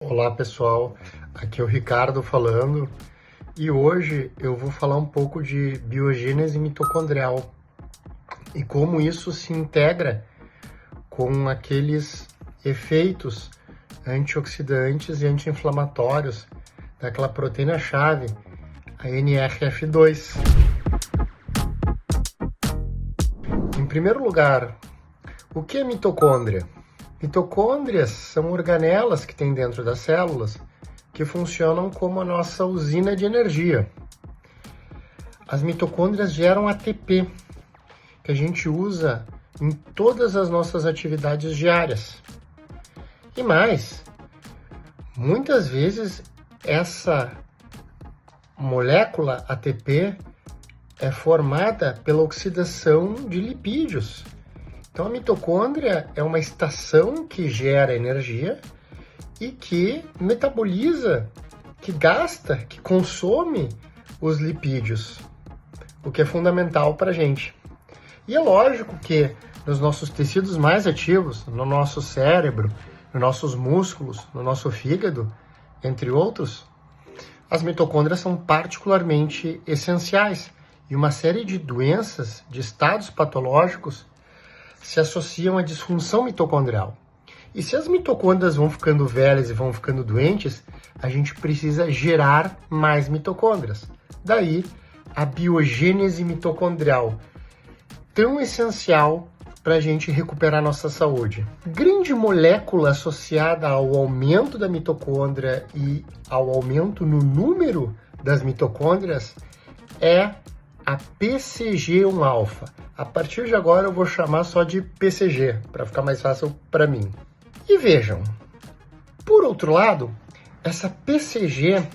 Olá pessoal, aqui é o Ricardo falando e hoje eu vou falar um pouco de biogênese mitocondrial e como isso se integra com aqueles efeitos antioxidantes e anti-inflamatórios daquela proteína-chave, a NRF2. Em primeiro lugar, o que é mitocôndria? Mitocôndrias são organelas que tem dentro das células que funcionam como a nossa usina de energia. As mitocôndrias geram ATP, que a gente usa em todas as nossas atividades diárias. E mais, muitas vezes essa molécula ATP é formada pela oxidação de lipídios. Então a mitocôndria é uma estação que gera energia e que metaboliza, que gasta, que consome os lipídios, o que é fundamental para a gente. E é lógico que nos nossos tecidos mais ativos, no nosso cérebro, nos nossos músculos, no nosso fígado, entre outros, as mitocôndrias são particularmente essenciais e uma série de doenças, de estados patológicos, se associam à disfunção mitocondrial. E se as mitocôndrias vão ficando velhas e vão ficando doentes, a gente precisa gerar mais mitocôndrias. Daí a biogênese mitocondrial, tão essencial para a gente recuperar nossa saúde. Grande molécula associada ao aumento da mitocôndria e ao aumento no número das mitocôndrias é a PCG1-alfa. A partir de agora eu vou chamar só de PCG, para ficar mais fácil para mim. E vejam, por outro lado, essa PCG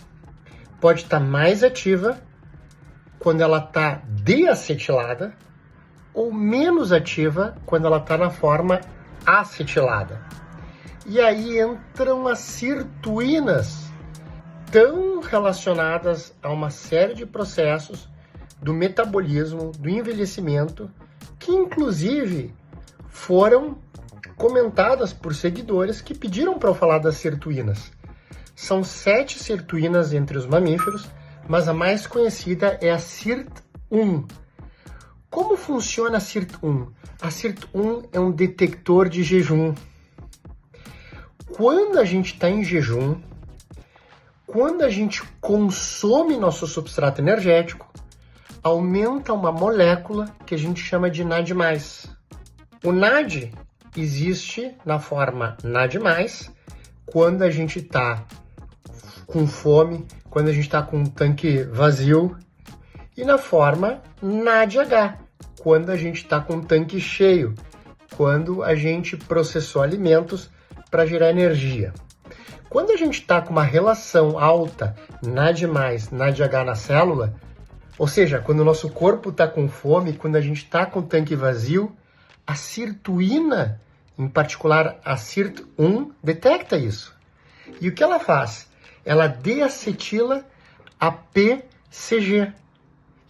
pode estar mais ativa quando ela está deacetilada ou menos ativa quando ela está na forma acetilada. E aí entram as sirtuínas, tão relacionadas a uma série de processos do metabolismo, do envelhecimento, que inclusive foram comentadas por seguidores que pediram para eu falar das sirtuínas. São 7 sirtuínas entre os mamíferos, mas a mais conhecida é a SIRT1. Como funciona a SIRT1? A SIRT1 é um detector de jejum. Quando a gente está em jejum, quando a gente consome nosso substrato energético, aumenta uma molécula que a gente chama de NAD+. O NAD existe na forma NAD+, quando a gente está com fome, quando a gente está com um tanque vazio, e na forma NADH, quando a gente está com um tanque cheio, quando a gente processou alimentos para gerar energia. Quando a gente está com uma relação alta NAD+, NADH na célula, ou seja, quando o nosso corpo está com fome, quando a gente está com o tanque vazio, a sirtuína, em particular a SIRT1, detecta isso. E o que ela faz? Ela deacetila a PCG.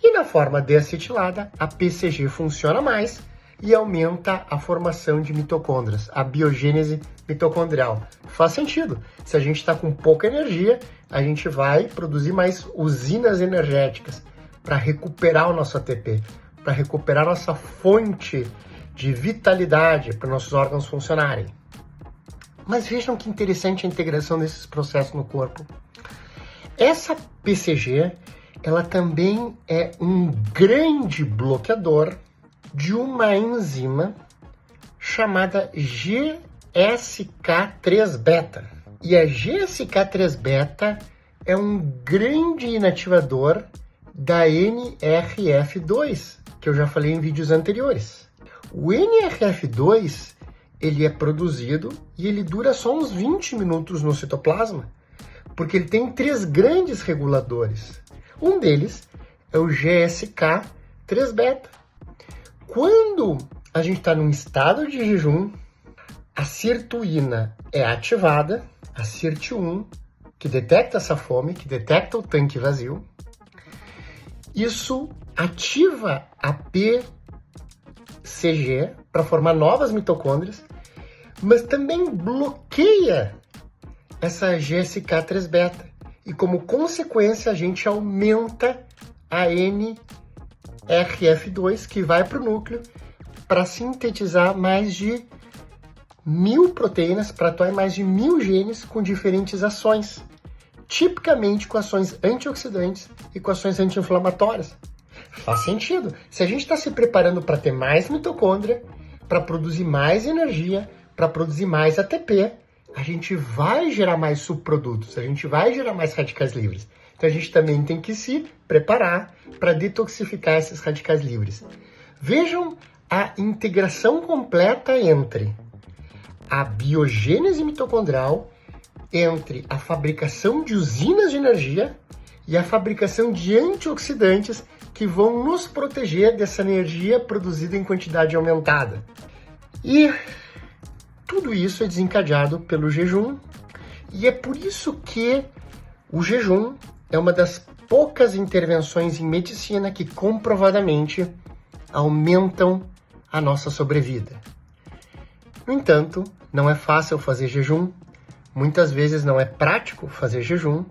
E na forma deacetilada, a PCG funciona mais e aumenta a formação de mitocôndrias, a biogênese mitocondrial. Faz sentido. Se a gente está com pouca energia, a gente vai produzir mais usinas energéticas para recuperar o nosso ATP, para recuperar nossa fonte de vitalidade para nossos órgãos funcionarem. Mas vejam que interessante a integração desses processos no corpo. Essa PCG, ela também é um grande bloqueador de uma enzima chamada GSK3-beta. E a GSK3-beta é um grande inativador da NRF2, que eu já falei em vídeos anteriores. O NRF2, ele é produzido e ele dura só uns 20 minutos no citoplasma, porque ele tem 3 grandes reguladores. Um deles é o GSK3-beta. Quando a gente está num estado de jejum, a sirtuína é ativada, a SIRT1, que detecta essa fome, que detecta o tanque vazio. Isso ativa a PCG para formar novas mitocôndrias, mas também bloqueia essa GSK-3-beta. E como consequência, a gente aumenta a NRF2, que vai para o núcleo, para sintetizar mais de 1000 proteínas, para atuar em mais de 1000 genes com diferentes ações, tipicamente com ações antioxidantes e com ações anti-inflamatórias. Faz sentido. Se a gente está se preparando para ter mais mitocôndria, para produzir mais energia, para produzir mais ATP, a gente vai gerar mais subprodutos, a gente vai gerar mais radicais livres. Então a gente também tem que se preparar para detoxificar esses radicais livres. Vejam a integração completa entre a biogênese mitocondrial, entre a fabricação de usinas de energia e a fabricação de antioxidantes que vão nos proteger dessa energia produzida em quantidade aumentada. E tudo isso é desencadeado pelo jejum, e é por isso que o jejum é uma das poucas intervenções em medicina que comprovadamente aumentam a nossa sobrevida. No entanto, não é fácil fazer jejum, muitas vezes não é prático fazer jejum,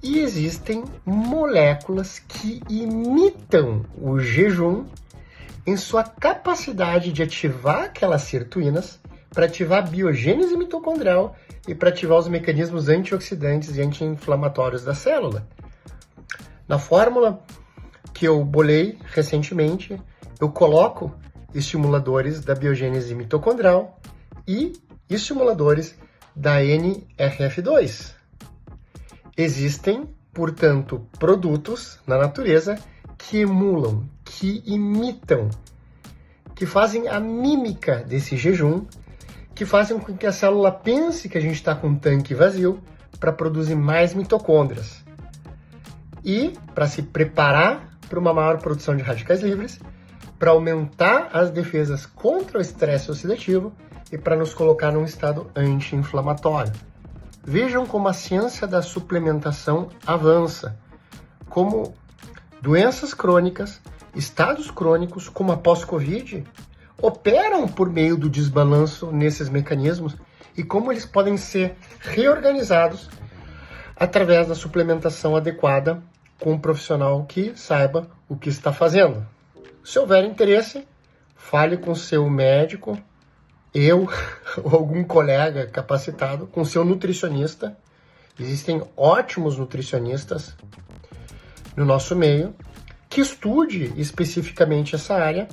e existem moléculas que imitam o jejum em sua capacidade de ativar aquelas sirtuínas para ativar a biogênese mitocondrial e para ativar os mecanismos antioxidantes e anti-inflamatórios da célula. Na fórmula que eu bolei recentemente, eu coloco estimuladores da biogênese mitocondrial e estimuladores da NRF2. Existem, portanto, produtos na natureza que emulam, que imitam, que fazem a mímica desse jejum, que fazem com que a célula pense que a gente está com um tanque vazio para produzir mais mitocôndrias. E para se preparar para uma maior produção de radicais livres, para aumentar as defesas contra o estresse oxidativo e para nos colocar num estado anti-inflamatório. Vejam como a ciência da suplementação avança, como doenças crônicas, estados crônicos, como a pós-Covid, operam por meio do desbalanço nesses mecanismos e como eles podem ser reorganizados através da suplementação adequada com um profissional que saiba o que está fazendo. Se houver interesse, fale com seu médico, eu ou algum colega capacitado, com seu nutricionista. Existem ótimos nutricionistas no nosso meio, que estude especificamente essa área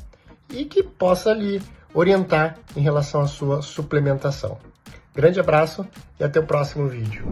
e que possa lhe orientar em relação à sua suplementação. Grande abraço e até o próximo vídeo.